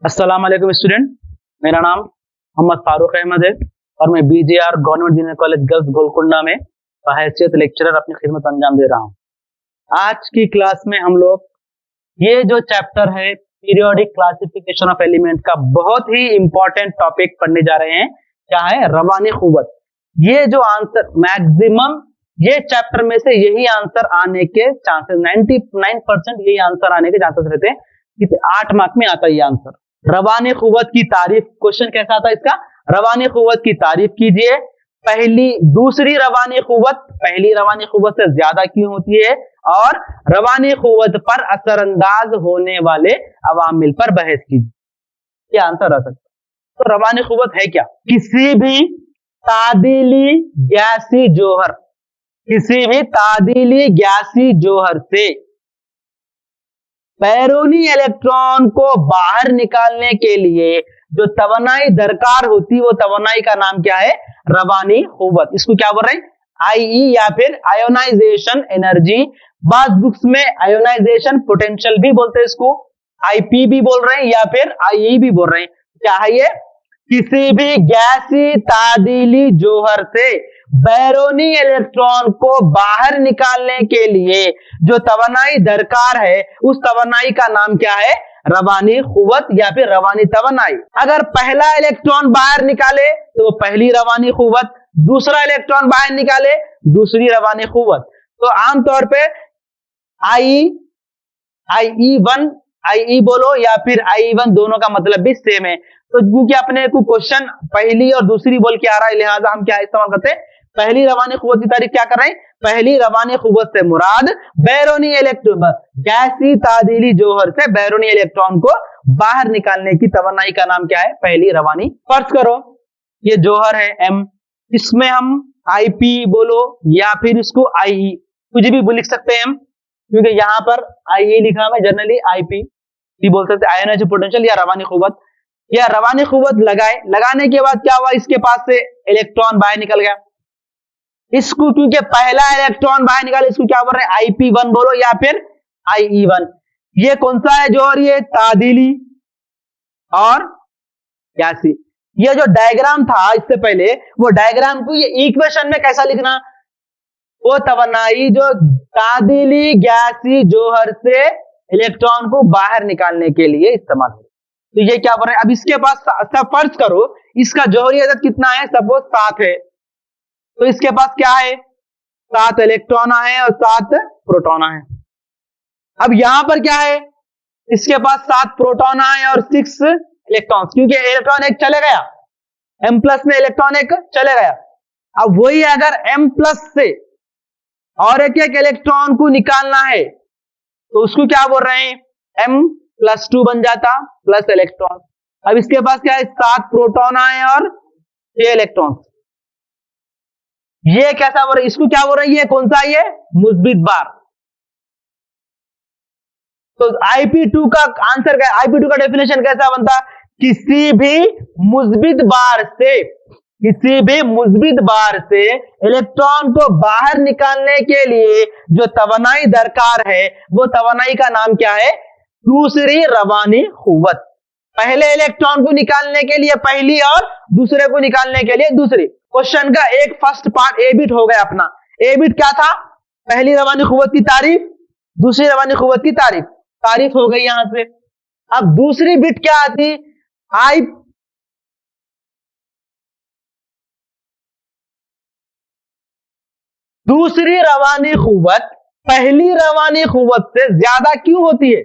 अस्सलाम वालेकुम स्टूडेंट, मेरा नाम मोहम्मद फारूक अहमद है और मैं BJR government junior college girls Golconda में बहैसियत लेक्चरर अपनी खिदमत अंजाम दे रहा हूँ। आज की क्लास में हम लोग ये जो चैप्टर है पीरियोडिक क्लासिफिकेशन ऑफ एलिमेंट का बहुत ही इंपॉर्टेंट टॉपिक पढ़ने जा रहे हैं। क्या है? रवानी खुवत। ये जो आंसर मैक्सिमम ये चैप्टर में से यही आंसर आने के चांसेस 99% यही आंसर आने के चांसेस रहते हैं। 8 मार्क में आता है ये आंसर। रवानी खुवत की तारीफ, क्वेश्चन कैसा आता है इसका? रवानी खुवत की तारीफ कीजिए। दूसरी रवानी खुवत पहली रवानी खुवत से ज्यादा क्यों होती है और रवानी खुवत पर असरअंदाज होने वाले अवामिल पर बहस कीजिए। ये आंसर आ सकता है। तो रवानी खुवत है क्या? किसी भी तादीली गैसी जोहर से बैरूनी इलेक्ट्रॉन को बाहर निकालने के लिए जो तवानाई दरकार होती है वो तवानाई का नाम क्या है? रवानी खुवत। इसको क्या बोल रहे हैं? आईई या फिर आयोनाइजेशन एनर्जी। बाद बुक्स में आयोनाइजेशन पोटेंशियल भी बोलते हैं, इसको आईपी भी बोल रहे हैं या फिर आईई भी बोल रहे हैं। क्या है ये? किसी भी गैसी तादीली जोहर से बैरूनी इलेक्ट्रॉन को बाहर निकालने के लिए जो तवानाई दरकार है उस तवानाई का नाम क्या है? रवानी खुवत या फिर रवानी तवानाई। अगर पहला इलेक्ट्रॉन बाहर निकाले तो पहली रवानी खुवत, दूसरा इलेक्ट्रॉन बाहर निकाले दूसरी रवानी खुवत। तो आमतौर पे आईई बोलो या फिर आई1 दोनों का मतलब भी सेम है। तो क्योंकि अपने को क्वेश्चन पहली और दूसरी बोल के आ रहा है लिहाजा हम क्या इस्तेमाल करते हैं? पहली रवानी खुवत की तारीफ क्या कर रहे हैं? पहली रवानी खुवत से मुराद बैरूनी इलेक्ट्रॉन, गैसी तादीली जोहर से बैरूनी इलेक्ट्रॉन को बाहर निकालने की तवानाई का नाम क्या है? पहली रवानी। फर्ज करो ये जोहर है M, इसमें हम आईपी बोलो या फिर इसको आईई कुछ भी लिख सकते हैं हम, क्योंकि यहां पर आईई लिखा है, जनरली आईपी भी बोल सकते हैं, आयोनाइजेशन पोटेंशियल या रवानी खुवत। या रवानी खुवत लगाने के बाद क्या हुआ? इसके पास से इलेक्ट्रॉन बाहर निकल गया। इसको क्योंकि पहला इलेक्ट्रॉन बाहर निकाले इसको क्या बोल रहे हैं? IP1 बोलो या फिर IE1। ये कौन सा है जो? और ये तादीली और गैसी। ये जो डायग्राम था इससे पहले वो डायग्राम को ये इक्वेशन में कैसा लिखना? वो तवानाई जो तादीली गैसी जोहर से इलेक्ट्रॉन को बाहर निकालने के लिए इस्तेमाल हो। तो ये क्या बोल रहे हैं? अब इसके पास फर्ज करो इसका जोहरी अदद कितना है? सपोज 7 है। तो इसके पास क्या है? 7 इलेक्ट्रॉन है और 7 प्रोटॉन है। अब यहां पर क्या है? इसके पास 7 प्रोटॉन है और 6 इलेक्ट्रॉन, क्योंकि इलेक्ट्रॉन एक चले गया, M+ में इलेक्ट्रॉन एक चले गया। अब वही अगर M+ से और एक इलेक्ट्रॉन को निकालना है तो उसको क्या बोल रहे हैं? M+2 बन जाता प्लस इलेक्ट्रॉन। अब इसके पास क्या है? 7 प्रोटॉन है और 6 इलेक्ट्रॉन। ये कैसा बोल रहे? इसको क्या बोल रही है? कौन सा? ये मुस्बित बार। तो IP2 का आंसर क्या? IP2 का डेफिनेशन कैसा बनता? किसी भी मुस्बित बार से इलेक्ट्रॉन को बाहर निकालने के लिए जो तवानाई दरकार है वो तवानाई का नाम क्या है? दूसरी रवानी खुवत। पहले इलेक्ट्रॉन को निकालने के लिए पहली और दूसरे को निकालने के लिए दूसरी। क्वेश्चन का एक फर्स्ट पार्ट ए बिट हो गया अपना। ए बिट क्या था? पहली रवानी खुवत की तारीफ, दूसरी रवानी खुवत की तारीफ हो गई यहां से। अब दूसरी बिट क्या आती? दूसरी रवानी खुवत पहली रवानी खुवत से ज्यादा क्यों होती है?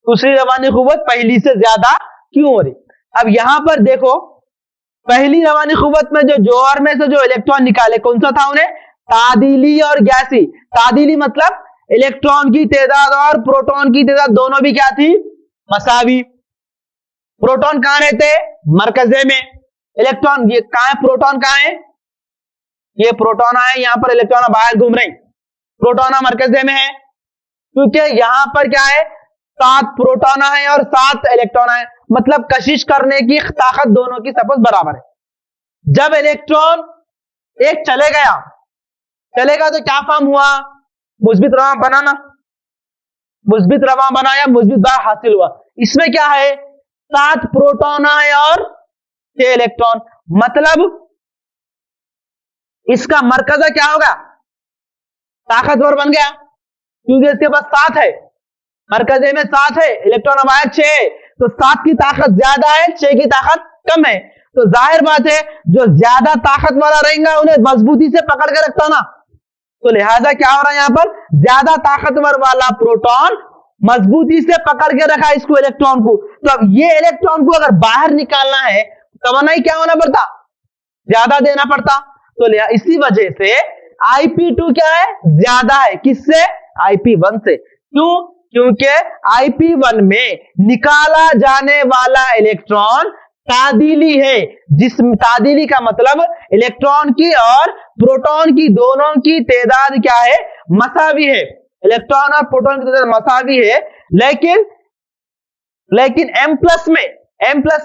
दूसरी रवानी खुवत पहली से ज्यादा क्यों हो रही? अब यहां पर देखो पहली रवानी खुवत में जो जोहर में से जो इलेक्ट्रॉन निकाले कौन सा था उन्हें? तादीली और गैसी। तादीली मतलब इलेक्ट्रॉन की तादाद और प्रोटॉन की तादाद दोनों भी क्या थी? मसावी। प्रोटॉन कहां रहते? मरकजे में। इलेक्ट्रॉन ये कहां है? प्रोटॉन कहां है? ये प्रोटॉन है, यहां पर इलेक्ट्रॉन बाहर घूम रहे। प्रोटॉन मरकजे में है क्योंकि यहां पर क्या है? 7 प्रोटॉन है और 7 इलेक्ट्रॉन है, मतलब कशिश करने की ताकत दोनों की सपोज बराबर है। जब इलेक्ट्रॉन एक चलेगा तो क्या फॉर्म हुआ? मुस्बित रवा बनाना, मुस्बित रवा बनाया, मुस्बित बार हासिल हुआ। इसमें क्या है? 7 प्रोटॉन है और 6 इलेक्ट्रॉन। मतलब इसका मरकज़ा क्या होगा, ताकतवर बन गया, क्योंकि इसके पास 7 है, मरकजे में 7 है, इलेक्ट्रॉन हमारा 6 है, तो 7 की ताकत ज्यादा है, 6 की ताकत कम है। तो जाहिर बात है जो ज्यादा ताकत वाला रहेगा उन्हें मजबूती से पकड़ के रखता ना, तो लिहाजा क्या हो रहा है यहां पर, ज्यादा ताकतवर वाला प्रोटॉन मजबूती से पकड़ के रखा इसको, इलेक्ट्रॉन को। तो अब ये इलेक्ट्रॉन को अगर बाहर निकालना है तो वरना ही क्या होना पड़ता, ज्यादा देना पड़ता। तो इसी वजह से Ip2 क्या है, ज्यादा है, किससे, Ip1 से। क्यों, क्योंकि Ip1 में निकाला जाने वाला इलेक्ट्रॉन तादीली है, जिस तादीली का मतलब इलेक्ट्रॉन की और प्रोटॉन की दोनों की तादाद क्या है, मसावी है, इलेक्ट्रॉन और प्रोटॉन की तादाद मसावी है। लेकिन M+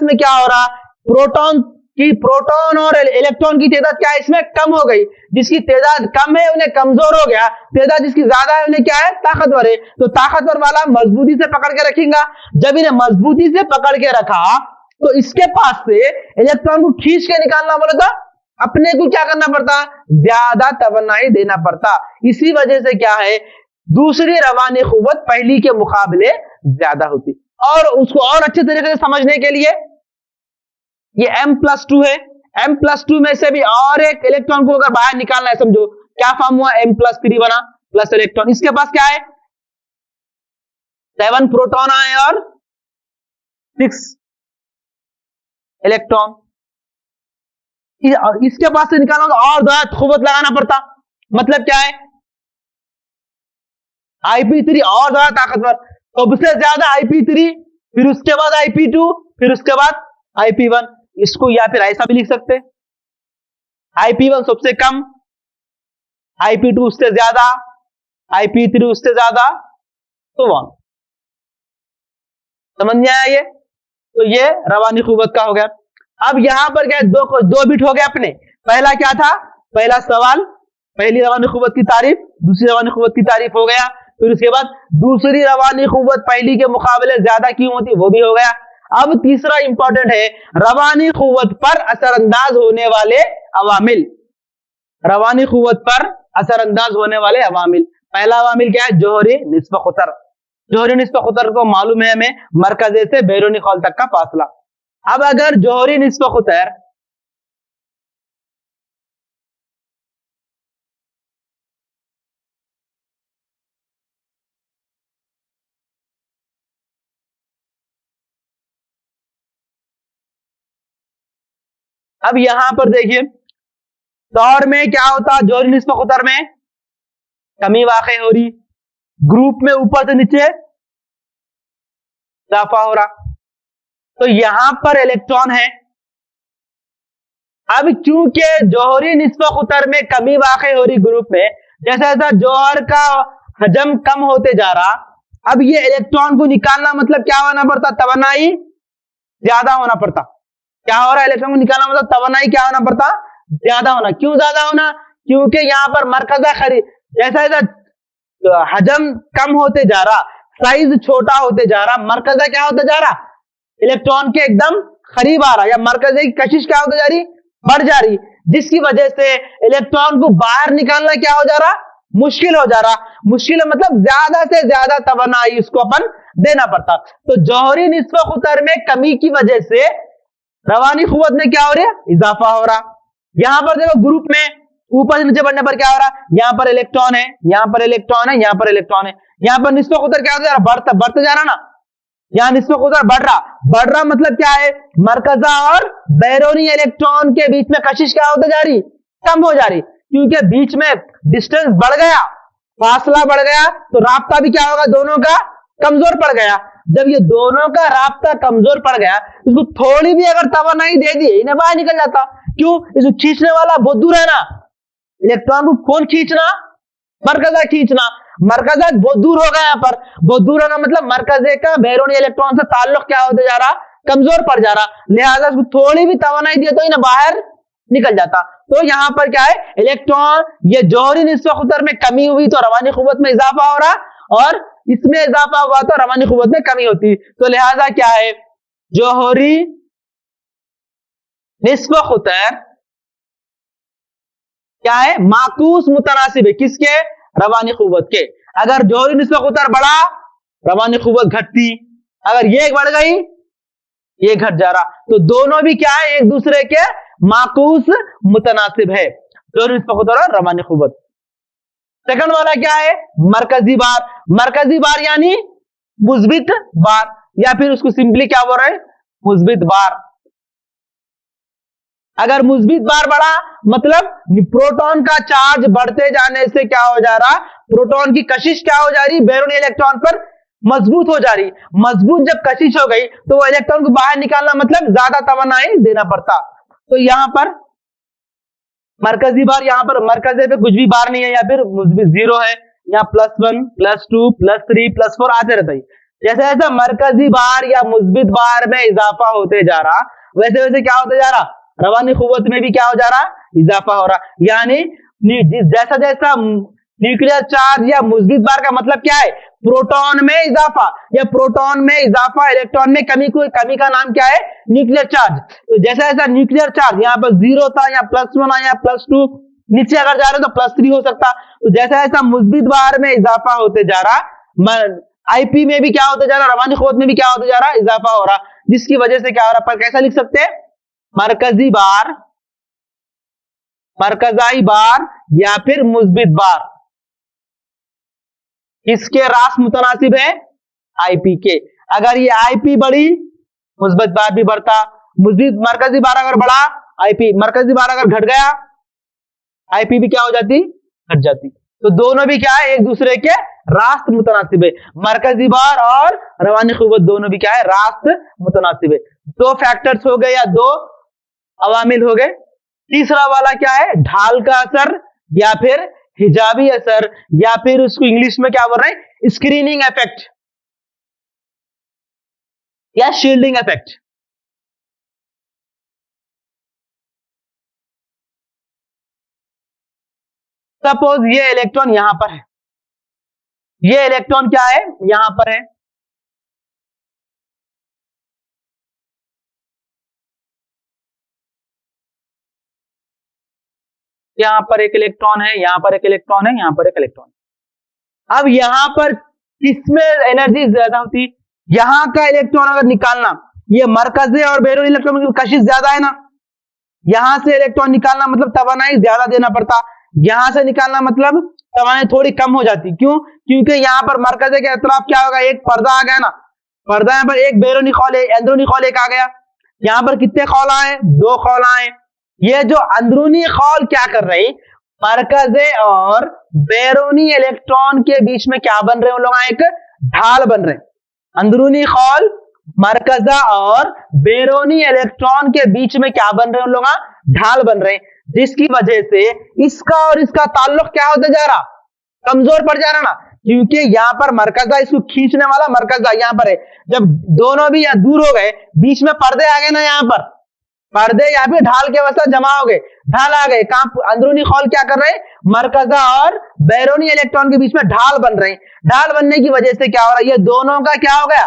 में क्या हो रहा, प्रोटॉन और इलेक्ट्रॉन की तादाद क्या है, इसमें कम हो गई, जिसकी तादाद कम है उन्हें कमजोर हो गया, तादाद जिसकी ज्यादा है उन्हें क्या है, ताकतवर है। तो ताकतवर वाला मजबूती से पकड़ के रखेगा, जब इन्हें मजबूती से पकड़ के रखा तो इसके पास से इलेक्ट्रॉन को खींच के निकालना बोला था, अपने को क्या करना पड़ता, ज्यादा तवन्नाई देना पड़ता। इसी वजह से क्या है, दूसरी रवानी कुव्वत पहली के मुकाबले ज्यादा होती। और उसको और अच्छे तरीके से समझने के लिए ये M+2 है, M+2 में से भी और एक इलेक्ट्रॉन को अगर बाहर निकालना है, समझो क्या फॉर्म हुआ, M+3 बना प्लस इलेक्ट्रॉन, इसके पास क्या है, 7 प्रोटॉन आए और 6 इलेक्ट्रॉन। इसके पास से निकालना तो और ज्यादा कुव्वत लगाना पड़ता, मतलब क्या है, Ip3 और ज्यादा ताकतवर, सबसे ज्यादा Ip3, फिर उसके बाद Ip2, फिर उसके बाद Ip1। इसको या फिर ऐसा भी लिख सकते, Ip1 सबसे कम, Ip2 उससे ज्यादा, Ip3 उससे ज्यादा, तो 1। समझ में आया ये, तो ये रवानी कुव्वत का हो गया। अब यहां पर क्या, दो बिट हो गए अपने। पहला क्या था, पहला सवाल, पहली रवानी कुव्वत की तारीफ, दूसरी रवानी कुव्वत की तारीफ हो गया। फिर उसके बाद दूसरी रवानी कुव्वत पहली के मुकाबले ज्यादा क्यों होती, वो भी हो गया। अब तीसरा इंपॉर्टेंट है, रवानी कुव्वत पर असरअंदाज होने वाले अवामिल, रवानी कुव्वत पर असरअंदाज होने वाले अवामिल। पहला अवामिल क्या है, जोहरी निस्ब खुतर। जोहरी निस्ब खुतर को मालूम है हमें, मरकजे से बैरूनी खौल तक का फासला। अब अगर जोहरी निस्ब खुतर अब यहां पर देखिए, दौर में क्या होता, जोहरी निस्ब खुतर में कमी वाक़ई हो रही, ग्रुप में ऊपर से नीचे इजाफा हो रहा, तो यहां पर इलेक्ट्रॉन है। अब चूंकि जोहरी निस्ब खुतर में कमी वाक़ई हो रही ग्रुप में, जैसा जैसा जौहर का हजम कम होते जा रहा, अब ये इलेक्ट्रॉन को निकालना मतलब क्या होना पड़ता, तवन्नाई ज्यादा होना पड़ता। क्या हो रहा है, इलेक्ट्रॉन को निकालना मतलब तवन्नाई क्या होना पड़ता, ज्यादा होना। क्यों ज्यादा होना, क्योंकि यहां पर मरकजा खरीद, जैसा जैसा हजम कम होते जा रहा, साइज छोटा होते जा रहा, मरकजा क्या होता जा रहा, इलेक्ट्रॉन के एकदम करीब आ रहा, या मरकजे की कशिश क्या होती जा रही, बढ़ जा रही, जिसकी वजह से इलेक्ट्रॉन को बाहर निकालना क्या हो जा रहा, मुश्किल हो जा रहा। मुश्किल मतलब ज्यादा से ज्यादा तवन्नाई उसको अपन देना पड़ता। तो जौहरी निस्ब खुतर में कमी की वजह से रवानी कुव्वत में क्या हो रहा है, इजाफा हो रहा। यहां पर देखो ग्रुप में ऊपर से नीचे बढ़ने पर क्या हो रहा, यहां पर इलेक्ट्रॉन है, यहां पर इलेक्ट्रॉन है, यहां पर इलेक्ट्रॉन है, यहां पर निस्ब खुतर क्या हो जा रहा, बढ़ता जा रहा ना, यहां निस्ब खुतर बढ़ रहा मतलब क्या है, मरकजा और बैरूनी इलेक्ट्रॉन के बीच में कशिश क्या होती जा रही, कम हो जा रही, क्योंकि बीच में डिस्टेंस बढ़ गया, फासला बढ़ गया, तो राब्ता भी क्या होगा, दोनों का कमजोर पड़ गया। जब ये दोनों का राब्ता कमजोर पड़ गया, इसको थोड़ी भी अगर तवन्नाई दे दी, इन्हें बाहर निकल जाता। क्यों, इसको खींचने वाला बहुत दूर है ना, इलेक्ट्रॉन को कौन खींचना, मरकजा खींचना, मरकजा बहुत दूर हो गया, यहाँ पर बहुत दूर होना मतलब मरकजे का बैरूनी इलेक्ट्रॉन से ताल्लुक क्या होते जा रहा, कमजोर पड़ जा रहा, लिहाजा उसको थोड़ी भी तवन्नाई दिया तो इन्हें बाहर निकल जाता। तो यहां पर क्या है, इलेक्ट्रॉन ये जौहरी निस्ब खुतर में कमी हुई तो रवानी कुव्वत में इजाफा हो रहा, और इसमें इजाफा हुआ तो रवानी कुव्वत में कमी होती। तो लिहाजा क्या है, जोहरी निस्ब खुतर क्या है, माकूस मुतनासिब है किसके, रवानी कुव्वत के। अगर जोहरी निस्ब खुतर बढ़ा, रवानी कुव्वत घटती, अगर ये बढ़ गई ये घट जा रहा, तो दोनों भी क्या है, एक दूसरे के माकूस मुतनासिब है, जोहरी निस्ब खुतर और रवानी कुव्वत। सेकंड वाला क्या है, मरकजी बार। मरकजी बार यानी मुस्बित बार, या फिर उसको सिंपली क्या बोल रहे हैं, मुस्बित बार। अगर मुस्बित बार बढ़ा मतलब प्रोटॉन का चार्ज बढ़ते जाने से क्या हो जा रहा, प्रोटॉन की कशिश क्या हो जा रही, बैरोनी इलेक्ट्रॉन पर मजबूत हो जा रही। मजबूत जब कशिश हो गई तो वो इलेक्ट्रॉन को बाहर निकालना मतलब ज्यादा तवन्नाई देना पड़ता। तो यहां पर मरकजी बार, यहां पर मरकजे पे कुछ भी बार नहीं है, या फिर मुस्बित 0 है, यहाँ +1 +2 +3 +4 आते रहता है। जैसे जैसे मरकजी बार या मुस्बित बार में इजाफा होते जा रहा, वैसे वैसे क्या होते जा रहा, रवानी कुव्वत में भी क्या हो जा रहा, इजाफा हो रहा। यानी जैसा जैसा न्यूक्लियर चार्ज या मुस्बित बार का मतलब क्या है, प्रोटॉन में इजाफा, या प्रोटॉन में इजाफा, इलेक्ट्रॉन में कमी, कोई कमी का नाम क्या है, न्यूक्लियर चार्ज। तो जैसा जैसा न्यूक्लियर चार्ज यहाँ पर 0 था, या +1 आया, +2, नीचे अगर जा रहे तो +3 हो सकता। तो जैसा जैसा मुस्बित बार में इजाफा होते जा रहा, आईपी में भी क्या होते जा रहा, रवानी कुव्वत में भी क्या होते जा रहा, इजाफा हो रहा, जिसकी वजह से क्या हो रहा, पर कैसा लिख सकते हैं, मरकजी बार, मरकजाई बार या फिर मुस्बित बार, इसके रास मुतनासिब है आईपी के। अगर ये आईपी बढ़ी, मुस्बित बार भी बढ़ता। मुस्बित मरकजी बार अगर बढ़ा, आईपी, मरकजी बार अगर घट गया, आईपी भी क्या हो जाती, घट जाती। तो दोनों भी क्या है, एक दूसरे के रास्त मुतनासिब है। मरकजी बार और रवानी कुव्वत दोनों भी क्या है, रास्त मुतनासिब है। 2 फैक्टर्स हो गए या 2 अवामिल हो गए। तीसरा वाला क्या है, ढाल का असर या फिर हिजाबी असर, या फिर उसको इंग्लिश में क्या बोल रहे हैं, स्क्रीनिंग इफेक्ट या शील्डिंग इफेक्ट। सपोज ये इलेक्ट्रॉन यहां पर है, ये इलेक्ट्रॉन क्या है, यहां पर है, यहां पर एक इलेक्ट्रॉन है, यहां पर एक इलेक्ट्रॉन है, यहां पर एक इलेक्ट्रॉन। अब यहां पर किसमें एनर्जी ज्यादा होती, यहां का इलेक्ट्रॉन अगर निकालना, ये मरकजे और बैरोनी इलेक्ट्रॉन की कशिश ज्यादा है ना, यहां से इलेक्ट्रॉन निकालना मतलब तवानाई ज्यादा देना पड़ता, यहां से निकालना मतलब तवानाई थोड़ी कम हो जाती। क्यों, क्योंकि यहां पर मरकजे के अतराफ क्या होगा, एक पर्दा आ गया ना, पर्दा यहां पर एक बैरोनी खौल, अंदरूनी खौल एक आ गया, यहां पर कितने खौल आए, 2 खौल आए। ये जो अंदरूनी खौल क्या कर रही, मरकजे और बैरोनी इलेक्ट्रॉन के बीच में क्या बन रहे हैं, लोग एक ढाल बन रहे हैं। अंदरूनी खौल मरकजा और बैरोनी इलेक्ट्रॉन के बीच में क्या बन रहे हैं, लोग ढाल बन रहे हैं, जिसकी वजह से इसका और इसका ताल्लुक क्या होता जा रहा, कमजोर पड़ जा रहा ना। क्योंकि यहां पर मरकजा, इसको खींचने वाला मरकजा यहां पर है, जब दोनों भी यहां दूर हो गए, बीच में पर्दे आ गए ना, यहां पर पर्दे या फिर ढाल के वजह जमा हो गए, ढाल आ गए, कहां अंदरूनी खौल क्या कर रहे हैं, मरकजा और बैरोनी इलेक्ट्रॉन के बीच में ढाल बन रहे हैं। ढाल बनने की वजह से क्या हो रहा है, ये दोनों का क्या हो गया,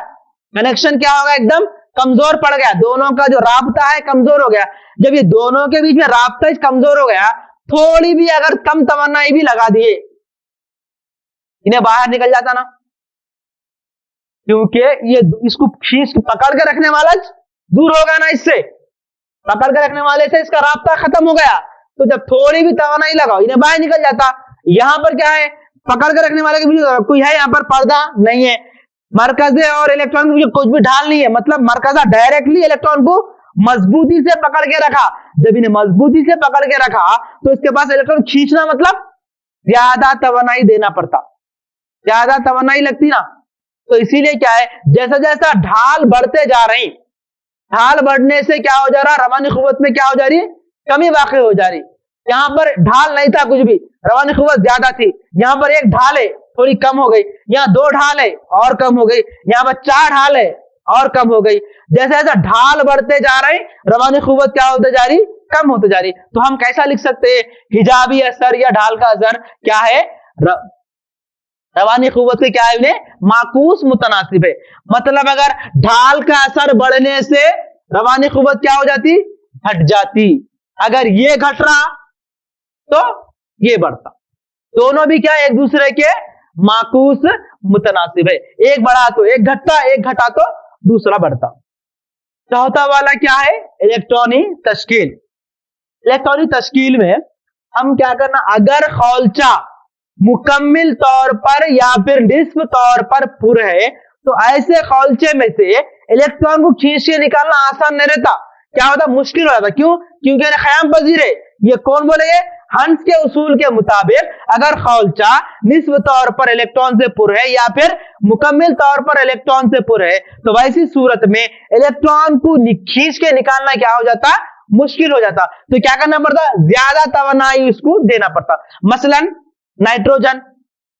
कनेक्शन क्या होगा, एकदम कमजोर पड़ गया, दोनों का जो राब्ता है कमजोर हो गया। जब ये दोनों के बीच में राब्ता कमजोर हो गया, थोड़ी भी अगर कम तमन्नाई भी लगा दिए, इन्हें बाहर निकल जाता ना, क्योंकि ये इसको खींच पकड़ के रखने वाला दूर होगा ना, इससे पकड़ के रखने वाले से इसका राब्ता खत्म हो गया। तो जब थोड़ी भी तवानाई लगाओ, इन्हें बाहर निकल जाता। यहां पर क्या है, पकड़ के रखने वाले के बीच कोई है, यहां पर पर्दा नहीं है, मरकजे और इलेक्ट्रॉन के बीच कुछ भी ढाल नहीं है, मतलब मरकजा डायरेक्टली इलेक्ट्रॉन को मजबूती से पकड़ के रखा। जब इन्हें मजबूती से पकड़ के रखा तो इसके पास इलेक्ट्रॉन खींचना मतलब ज्यादा तवानाई देना पड़ता, ज्यादा तवानाई लगती ना। तो इसीलिए क्या है, जैसा जैसा ढाल बढ़ते जा रही, ढाल बढ़ने से क्या हो जा रहा, रवानी कुव्वत में क्या हो जा रही, कमी वाक़ई हो जा रही। यहां पर ढाल नहीं था कुछ भी, रवानी कुव्वत ज्यादा थी, यहां पर एक ढाल है थोड़ी कम हो गई, यहाँ 2 ढाल है और कम हो गई, यहाँ पर 4 ढाल है और कम हो गई। जैसे जैसा ढाल बढ़ते जा रहे, रवानी कुव्वत क्या होते जा रही, कम होते जा रही। तो हम कैसा लिख सकते हैं, हिजाबी असर या ढाल का असर क्या है, रवानी कुव्वत के क्या है इन्हें, माकूस मुतनासिब है। मतलब अगर ढाल का असर बढ़ने से रवानी कुव्वत क्या हो जाती, घट जाती। अगर ये घट रहा तो ये बढ़ता। दोनों भी क्या एक दूसरे के माकूस मुतनासिब है। एक बढ़ा तो एक घटता, एक घटा तो दूसरा बढ़ता। चौथा वाला क्या है, इलेक्ट्रॉनी तश्कील। इलेक्ट्रॉनी तश्कील में हम क्या करना, अगर खौलचा मुकम्मिल तौर पर या फिर निस्फ तौर पर पुर है तो ऐसे खौलचे में से इलेक्ट्रॉन को खींच के निकालना आसान नहीं रहता। क्या होता, मुश्किल हो जाता। क्यों, क्योंकि ख़याम पजीर है। ये कौन बोलेंगे, हंस के उसूल के मुताबिक अगर खौलचा निस्फ तौर पर इलेक्ट्रॉन से पुर है या फिर मुकम्मिल तौर पर इलेक्ट्रॉन से पुर है तो वैसी सूरत में इलेक्ट्रॉन को खींच के निकालना क्या हो जाता, मुश्किल हो जाता। तो क्या करना पड़ता, ज्यादा तवनाई उसको देना पड़ता। मसलन नाइट्रोजन,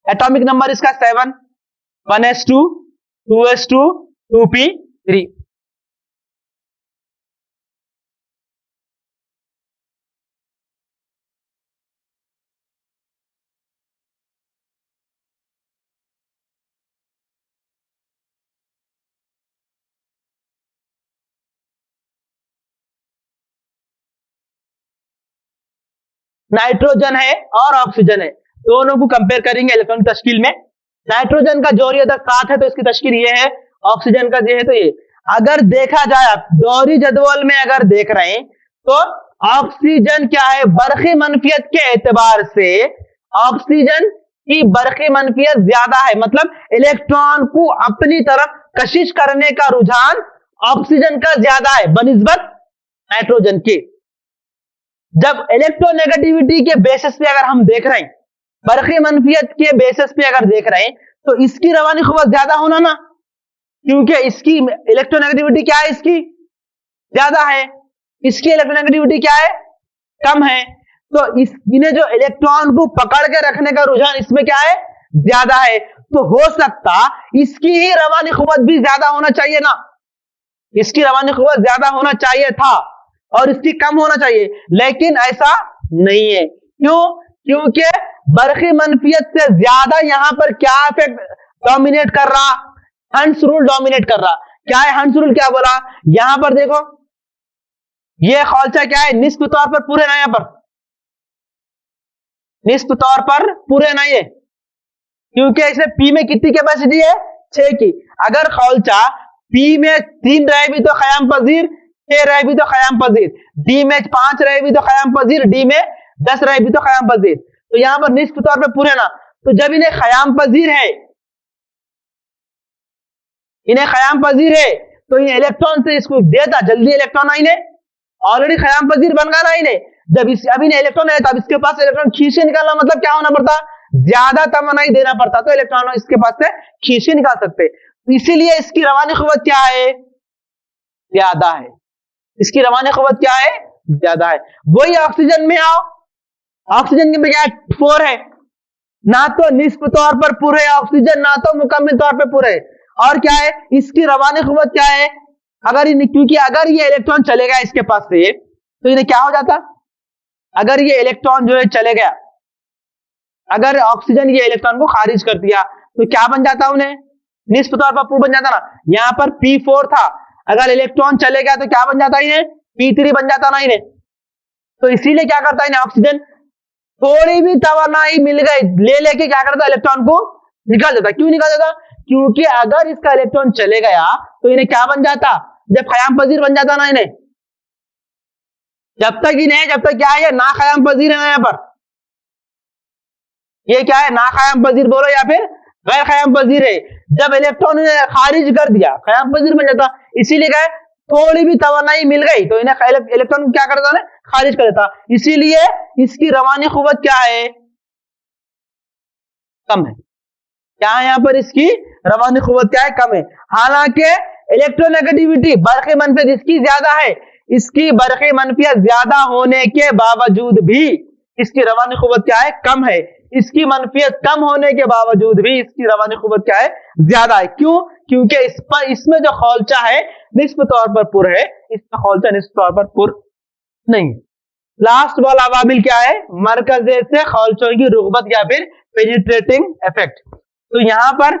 एटॉमिक नंबर इसका 7, 1s2, 2s2, 2p3। नाइट्रोजन है और ऑक्सीजन है, दोनों को कंपेयर करेंगे इलेक्ट्रॉनिक तश्कील में। नाइट्रोजन का जोहरी अदद 7 है तो इसकी तश्कील ये है, ऑक्सीजन का जो है तो ये। अगर देखा जाए आप दोहरी जदवल में अगर देख रहे हैं तो ऑक्सीजन क्या है, बरक़ी मनफियत के एतबार से ऑक्सीजन की बरक़ी मनफियत ज्यादा है। मतलब इलेक्ट्रॉन को अपनी तरफ कशिश करने का रुझान ऑक्सीजन का ज्यादा है बनिस्बत नाइट्रोजन के। जब इलेक्ट्रोनेगेटिविटी के बेसिस पे अगर हम देख रहे हैं, बरक़ी मनफियत के बेसिस पे अगर देख रहे हैं तो इसकी रवानी क़ुव्वत ज्यादा होना ना, क्योंकि इसकी इलेक्ट्रोनेगेटिविटी क्या है, इसकी ज्यादा है, इसकी इलेक्ट्रोनेगेटिविटी क्या है, कम है। तो इन्हें जो इलेक्ट्रॉन को पकड़ के रखने का रुझान इसमें क्या है, ज्यादा है। तो हो सकता इसकी ही रवानी क़ुव्वत भी ज्यादा होना चाहिए ना, इसकी रवानी क़ुव्वत ज्यादा होना चाहिए था और इसकी कम होना चाहिए, लेकिन ऐसा नहीं है। क्यों, क्योंकि बरक़ी मनफियत से ज्यादा यहां पर क्या इफेक्ट डोमिनेट कर रहा, हंस रूल डोमिनेट कर रहा। क्या है हंस रूल, क्या बोला, यहां पर देखो ये खौलचा क्या है, निस्फ तौर पर पूरे ना, यहां पर निस्फ तौर पर पूरे नहीं है, क्योंकि इसे पी में कितनी कैपेसिटी है, 6 की। अगर खौलचा पी में 3 रहे भी तो क़याम पजीर, 6 रहे भी तो क़याम पजीर, डी में 5 रहे भी तो क़याम पजीर, डी में 10 रहे भी तो क़याम पजीर। तो यहां पर निस्फ तौर पर पूरे ना, तो जब इन्हें क़याम पजीर है, इन्हें क़याम पजीर है तो इन्हें इलेक्ट्रॉन से इसको देता, जल्दी इलेक्ट्रॉन आई ने ऑलरेडी क़याम पजीर बन गया ना इन्हें। जब अभी इन्हें इलेक्ट्रॉन है तब इसके पास इलेक्ट्रॉन खींच के निकालना, मतलब क्या होना पड़ता, ज्यादा तमन्नाई देना पड़ता तो इलेक्ट्रॉन इसके पास से खींच के निकाल सकते। इसीलिए इसकी रवानी क़ुव्वत क्या है, ज्यादा है। इसकी रवानी क़ुव्वत क्या है, ज्यादा है। वही ऑक्सीजन में आओ, ऑक्सीजन के क्या 4 है, ना तो निस्फ तौर पर पूरे ऑक्सीजन, ना तो मुकम्मिल तौर पर पूरे। और क्या है, इसकी रवानी क़ुव्वत क्या है, अगर क्योंकि अगर ये इलेक्ट्रॉन चले गया इसके पास से तो इन्हें क्या हो जाता, अगर ये इलेक्ट्रॉन जो है चले गया, अगर ऑक्सीजन ये इलेक्ट्रॉन को खारिज कर दिया तो क्या बन जाता, उन्हें निस्फ तौर पर पूरा बन जाता ना। यहां पर P4 था, अगर इलेक्ट्रॉन चले गया तो क्या बन जाता, इन्हें P3 बन जाता ना इन्हें। तो इसीलिए क्या करता है इन्हें ऑक्सीजन, थोड़ी भी तवानाई मिल गई ले लेके क्या करता, इलेक्ट्रॉन को निकाल देता। क्यों निकाल देता, क्योंकि अगर इसका इलेक्ट्रॉन चले गया तो इन्हें क्या बन जाता, जब क़याम पजीर बन जाता ना इन्हें। जब तक इन्हें, जब तक क्या है, ना क़याम पजीर है, यहां पर ये क्या है, ना क़याम पजीर बोलो या फिर गैर क़याम पजीर है। जब इलेक्ट्रॉन ने खारिज कर दिया क़याम पजीर बन जाता। इसीलिए क्या है, थोड़ी भी तवानाई मिल गई तो इन्हें इलेक्ट्रॉन को क्या करता है, खारिज कर देता। इसीलिए इसकी रवानी क़ुव्वत क्या है, कम है। क्या है यहां पर, इसकी रवानी क़ुव्वत क्या है, कम है। हालांकि इलेक्ट्रोनेगेटिविटी बरक़ी मनफियत इसकी ज्यादा है, इसकी बरक़ी मनफियत ज्यादा होने के बावजूद भी इसकी रवानी क़ुव्वत क्या है, कम है। इसकी मनफियत कम होने के बावजूद भी इसकी रवानी क़ुव्वत क्या है, ज्यादा है। क्यों, क्योंकि इसमें जो खौलचा है निस्फ तौर पर पुर है, इसका खौलचा निस्फ तौर पर पुर नहीं। लास्ट वाला अवामिल क्या है, मरकज़े से खौलचों की रुग़बत या फिर पेनिट्रेटिंग इफेक्ट। तो यहां पर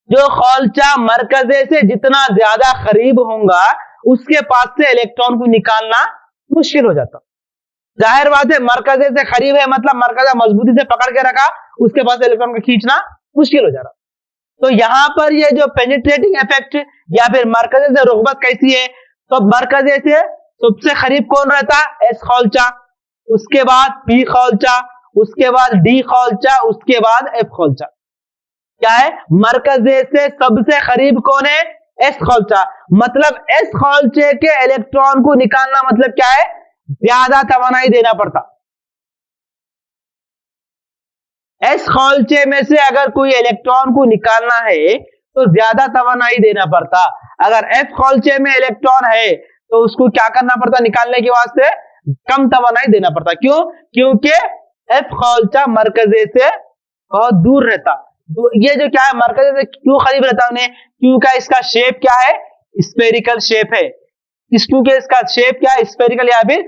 जो खौलचा मरकजे से जितना ज्यादा करीब होगा उसके पास से इलेक्ट्रॉन को निकालना मुश्किल हो जाता। जाहिर बात है, मरकजे से करीब है मतलब मरकजा मजबूती से पकड़ के रखा, उसके पास इलेक्ट्रॉन को खींचना मुश्किल हो जा रहा। तो यहां पर ये जो पेनिट्रेटिंग इफेक्ट या फिर मरकजे से रुगबत कैसी है, तो मरकजे से सबसे करीब कौन रहता? एस खौलचा, उसके बाद पी खौलचा, उसके बाद डी खौलचा, उसके बाद एफ खौलचा। क्या है? मरकजे से सबसे करीब कौन है? एस खौलचा। मतलब एस खौलचे के इलेक्ट्रॉन को निकालना मतलब क्या है? ज्यादा तवानाई देना पड़ता। एस खौलचे में से अगर कोई इलेक्ट्रॉन को निकालना है तो ज्यादा तवानाई देना पड़ता। अगर एफ खौलचे में इलेक्ट्रॉन है तो उसको क्या करना पड़ता? निकालने के वास्ते कम तवानाई देना पड़ता। क्यों? क्योंकि एफ खौलचा मरकजे से बहुत दूर रहता। ये जो क्या है, मरकजे से क्यों करीब रहता उन्हें? क्योंकि इसका शेप क्या है? स्फेरिकल शेप है। क्योंकि इसका शेप क्या है? स्फेरिकल या फिर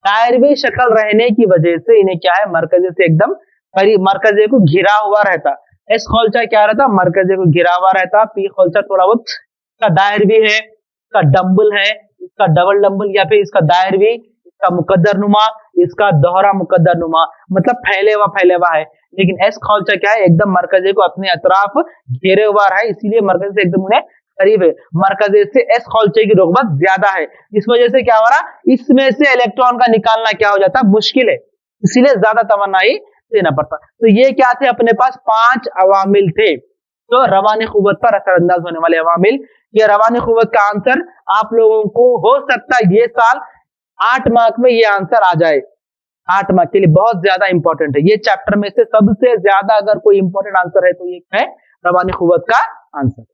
दायरवी शक्ल रहने की वजह से इन्हें क्या है? मरकजे से एकदम करीब, मरकजे को घिरा हुआ रहता। एस खौलचा क्या रहता? मरकजे को घिरा हुआ रहता। पी खौलचा थोड़ा बहुत इसका दायरवी है, इसका डम्बल है, इसका डबल डम्बल या फिर इसका दायरवी, इसका मुकद्दर नुमा, इसका दोहरा मुकद्दर नुमा, मतलब फैले हुआ है। लेकिन एस खौलचा क्या है? एकदम मरकजे को अपने अतराफ घेरे हुआ है, इसीलिए मरकजे से एकदम उन्हें करीब है। मरकजे से एस खौलचे की रुगबत ज्यादा है, इस वजह से क्या हो रहा? इसमें से इलेक्ट्रॉन का निकालना क्या हो जाता? मुश्किल है, इसीलिए ज्यादा तवन्नाई देना पड़ता। तो ये क्या थे? अपने पास 5 अवामिल थे तो रवानी क़ुव्वत पर असरअंदाज होने वाले अवामिल। ये रवानी क़ुव्वत का आंसर आप लोगों को हो सकता है ये साल 8 मार्क में ये आंसर आ जाए। 8 मार्क के लिए बहुत ज्यादा इंपॉर्टेंट है ये चैप्टर में से सबसे ज्यादा। अगर कोई इंपॉर्टेंट आंसर है तो ये है रवानी क़ुव्वत का आंसर।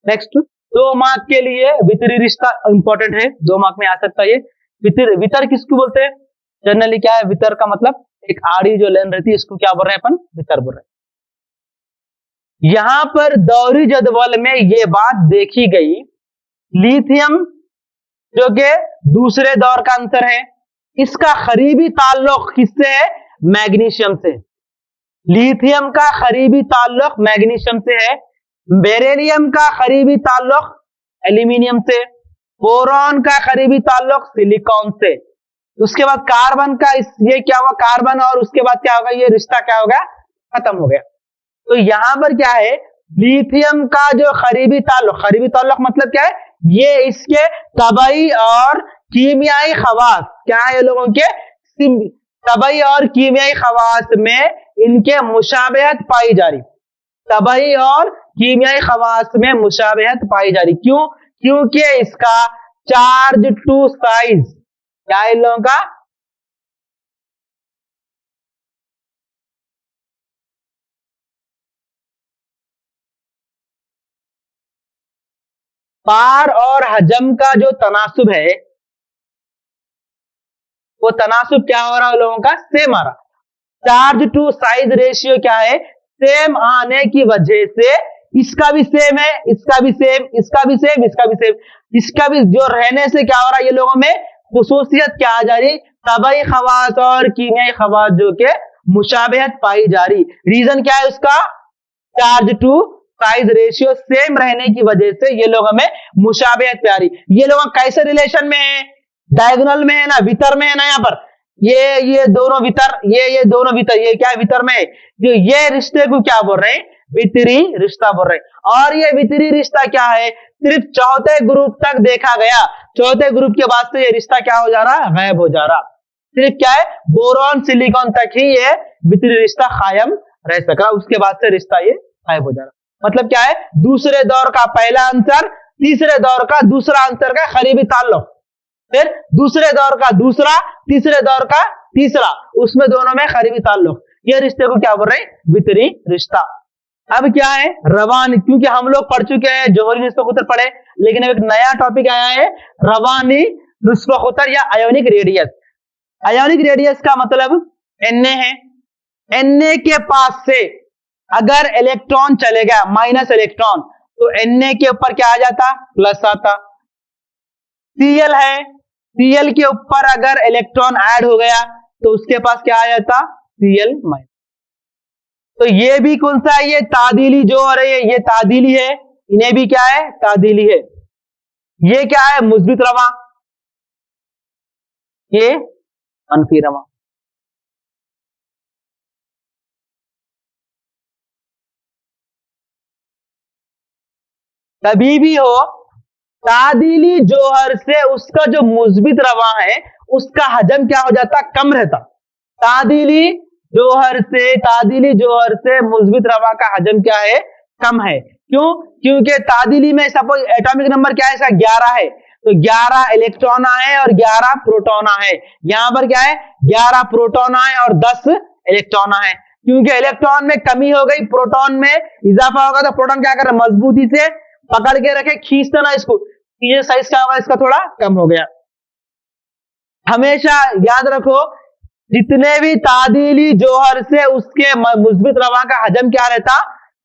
नेक्स्ट 2 मार्क के लिए वितरी रिश्ता इंपॉर्टेंट है, 2 मार्क में आ सकता है। वितर किसको बोलते हैं? जनरली क्या है वितर का मतलब? एक आड़ी जो लेन रहती है इसको क्या बोल रहे हैं अपन? वितर बोल रहे हैं। यहां पर दौरी जदवल में ये बात देखी गई, लिथियम जो कि दूसरे दौर का आंसर है, इसका करीबी ताल्लुक किससे है? मैग्नीशियम से। लिथियम का करीबी ताल्लुक मैग्नीशियम से है। बेरिलियम का करीबी ताल्लुक एल्यूमिनियम से। बोरॉन का करीबी ताल्लुक सिलिकॉन से। उसके बाद कार्बन का ये क्या हुआ? कार्बन, और उसके बाद क्या होगा? ये रिश्ता क्या हो गया? खत्म हो गया। तो यहां पर क्या है? लिथियम का जो करीबी ताल्लुक मतलब क्या है? ये इसके तबई और कीमियाई खवास क्या है? ये लोगों के तबई और कीमियाई खवास में इनके मुशाबहत पाई जा रही। तबई और कीमियाई खवास में मुशाबहत पाई जा रही। क्यों? क्योंकि इसका चार्ज टू साइज क्या है इन लोगों का? पार और हजम का जो तनासुब है वो तनासुब क्या हो रहा है लोगों का? सेम आ रहा। चार्ज टू साइज रेशियो क्या है? सेम आने की वजह से इसका भी सेम है, इसका भी सेम, इसका भी सेम, इसका भी सेम, इसका भी जो रहने से क्या हो रहा है? ये लोगों में खुसूसियत क्या आ जा रही? तबई खवास और कीमियाई खवास जो के मुशाबहत पाई जा रही। रीजन क्या है उसका? Charge to size ratio same रहने की वजह से ये लोग हमें मुशाबहत पे आ रही। ये लोग कैसे रिलेशन में है? डायगोनल में है ना, वितर में है ना। यहाँ पर ये दोनों वितर, ये दोनों वितर, ये क्या वितर में है? जो ये रिश्ते को क्या बोल रहे हैं? वितरी रिश्ता बोल रहे हैं। और ये वितरी रिश्ता क्या है? सिर्फ चौथे ग्रुप तक देखा गया। चौथे ग्रुप के बाद से ये रिश्ता क्या हो जा रहा? गायब हो जा रहा। सिर्फ क्या है? बोरॉन सिलिकॉन तक ही ये वितरी रिश्ता कायम रह सका, उसके बाद से रिश्ता ये गायब हो जा रहा। मतलब क्या है? दूसरे दौर का पहला आंसर, तीसरे दौर का दूसरा आंसर का करीबी ताल्लुक, फिर दूसरे दौर का दूसरा, तीसरे दौर का तीसरा, उसमें दोनों में करीबी ताल्लुक। ये रिश्ते को क्या बोल रहे हैं? वितरी रिश्ता। अब क्या है? रवानी, क्योंकि हम लोग पढ़ चुके हैं जोहरी निस्बत खुतर पढ़े, लेकिन अब एक नया टॉपिक आया है रवानी निस्बत खुतर या आयोनिक रेडियस। आयोनिक रेडियस का मतलब Na है। Na के पास से अगर इलेक्ट्रॉन चलेगा माइनस इलेक्ट्रॉन तो Na के ऊपर क्या आ जाता? प्लस आता। Cl है, Cl के ऊपर अगर इलेक्ट्रॉन ऐड हो गया तो उसके पास क्या आ जाता? Cl minus. तो ये भी कौन सा है, ये तादीली जोहर है, ये तादीली है, इन्हें भी क्या है, तादीली है। ये क्या है, मुस्बित रवा, ये मनफी रवा। कभी भी हो तादीली जोहर से उसका जो मुस्बित रवा है उसका हजम क्या हो जाता, कम रहता। तादीली जोहर से मुस्बित रवा का हजम क्या है, कम है। क्यों? क्योंकि तादीली में सपोज एटॉमिक नंबर क्या है, इसका 11 है, तो 11 इलेक्ट्रॉन है और 11 प्रोटॉन है। यहां पर क्या है, 11 प्रोटॉन है और 10 इलेक्ट्रॉन है। क्योंकि इलेक्ट्रॉन में कमी हो गई, प्रोटॉन में इजाफा होगा, तो प्रोटॉन क्या करे, मजबूती से पकड़ के रखे, खींचता ना इसको, ये साइज क्या होगा, इसका थोड़ा कम हो गया। हमेशा याद रखो, जितने भी तादीली जोहर से उसके मुस्बित रवा का हजम क्या रहता,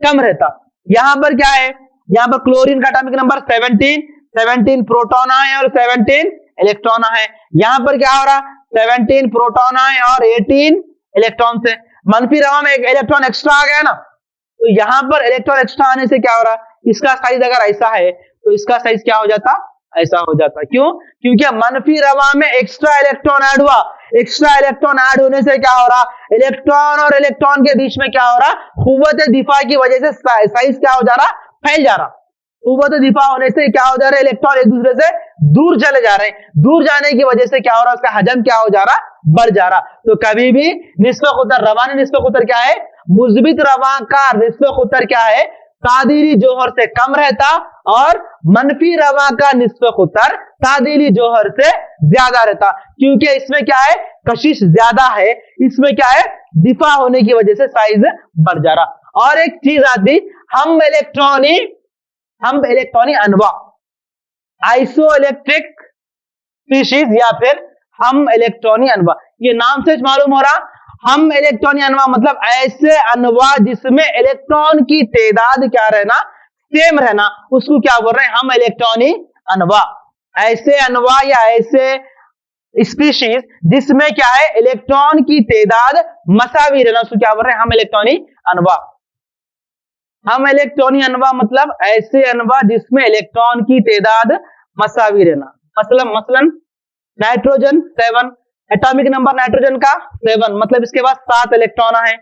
कम रहता। यहां पर क्या है, यहां पर क्लोरीन का एटॉमिक नंबर 17 प्रोटॉन है और 17 इलेक्ट्रॉन है। यहां पर क्या हो रहा, 17 प्रोटॉन है और 18 इलेक्ट्रॉन से। मनफी रवा में एक इलेक्ट्रॉन एक्स्ट्रा आ गया ना, तो यहां पर इलेक्ट्रॉन एक्स्ट्रा आने से क्या हो रहा, इसका साइज अगर ऐसा है तो इसका साइज क्या हो जाता, ऐसा हो जाता। क्यों? क्योंकि मनफी रवा में एक्स्ट्रा इलेक्ट्रॉन ऐड हुआ, एक्स्ट्रा इलेक्ट्रॉन ऐड होने से क्या हो रहा, इलेक्ट्रॉन और इलेक्ट्रॉन के बीच में क्या हो रहा, कुव्वत दिफा की वजह से साइज क्या हो जा रहा, फैल जा रहा। कुव्वत दिफा होने से क्या हो जा रहा है, इलेक्ट्रॉन एक दूसरे से दूर चले जा रहे हैं, दूर जाने की वजह से क्या हो रहा, उसका हजम क्या हो जा रहा, बढ़ जा रहा। तो कभी भी निस्फ़ खुतर, रवानी निस्फ़ खुतर क्या है, मुस्बित रवा का निस्फ़ खुतर क्या है, तादीली जोहर से कम रहता, और मनफी रवा का निस्फ़ खुतर तादीली जोहर से ज्यादा रहता। क्योंकि इसमें क्या है, कशिश ज्यादा है, इसमें क्या है, दिफा होने की वजह से साइज बढ़ जा रहा। और एक चीज आती, हम इलेक्ट्रॉनी अनवा, आइसोइलेक्ट्रिक स्पीशीज या फिर हम इलेक्ट्रॉनी अनवा, ये नाम से मालूम हो रहा, हम इलेक्ट्रॉनी अनवा मतलब ऐसे अनवा जिसमें इलेक्ट्रॉन की तादाद क्या रहना, सेम रहना, उसको क्या बोल रहे हैं, हम इलेक्ट्रॉनी अनवा। ऐसे अनवा या ऐसे स्पीशीज जिसमें क्या है, इलेक्ट्रॉन की तादाद मसावी रहना, उसको क्या बोल रहे हैं, हम इलेक्ट्रॉनी अनवा। हम इलेक्ट्रॉनी अनवा मतलब ऐसे अनवा जिसमें इलेक्ट्रॉन की तादाद मसावी रहना। मसलन नाइट्रोजन 7, एटॉमिक नंबर नाइट्रोजन का 7, मतलब इसके पास 7 इलेक्ट्रॉन है।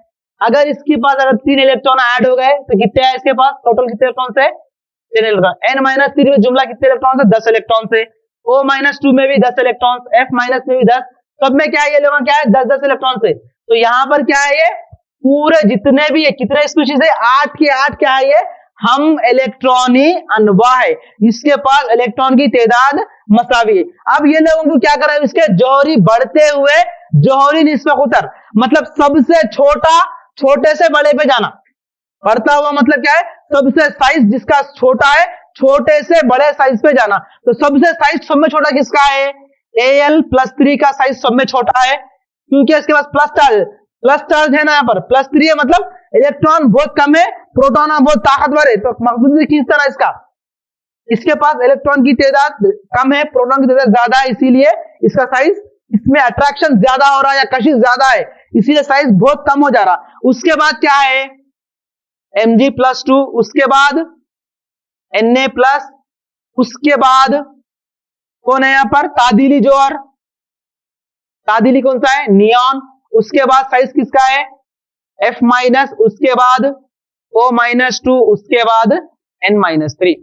अगर इसके पास अगर 3 इलेक्ट्रॉन ऐड हो गए तो कितने है इसके पास, टोटल कितने इलेक्ट्रॉन से, 10 इलेक्ट्रॉन। n-3 में जुमला कितने इलेक्ट्रॉन से, 10 इलेक्ट्रॉन से। O-2 में भी 10 इलेक्ट्रॉन, F- में भी 10, सब में क्या है, ये लोग क्या है, 10-10 इलेक्ट्रॉन से। तो यहां पर क्या है, ये पूरे जितने भी, कितने स्पीशीज है, 8 के 8 क्या है, ये हम इलेक्ट्रॉनी अनवा है, इसके पास इलेक्ट्रॉन की तादाद मसावी है। अब ये लोगों को क्या कर रहे हैं, इसके जौहरी बढ़ते हुए जौहरी निस्फ़ खुतर, मतलब सबसे छोटा छोटे से बड़े पे जाना, बढ़ता हुआ मतलब क्या है, सबसे साइज जिसका छोटा है छोटे से बड़े साइज पे जाना। तो सबसे साइज सब में छोटा किसका है, Al+3 का साइज सब में छोटा है, क्योंकि इसके पास प्लस चार्ज है ना, यहाँ पर +3 है, मतलब इलेक्ट्रॉन बहुत कम है, प्रोटॉन बहुत ताकतवर है, तो मकसद से खींचता ना इसका, इसके पास इलेक्ट्रॉन की तादाद कम है, प्रोटॉन की तादाद ज्यादा है, इसीलिए इसका साइज, इसमें अट्रैक्शन ज्यादा हो रहा है या कशिश ज्यादा है, इसीलिए साइज बहुत कम हो जा रहा। उसके बाद क्या है, Mg+2, उसके बाद Na+, उसके बाद कौन है यहाँ पर, तादीली जोहर, तादीली कौन सा है, नियॉन। उसके बाद साइज किसका है, F-, उसके बाद O-2, उसके बाद N-3,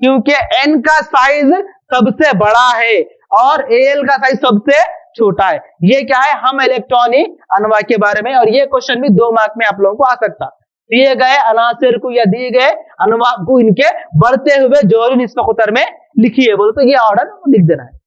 क्योंकि N का साइज सबसे बड़ा है और Al का साइज सबसे छोटा है। ये क्या है, हम इलेक्ट्रॉनी अनवा के बारे में, और ये क्वेश्चन भी 2 मार्क में आप लोगों को आ सकता, दिए गए अनासिर को या दिए गए अनवा को इनके बढ़ते हुए जौहरी निस्फ़ खुतर में लिखिए, बोलो तो ये ऑर्डर लिख देना है।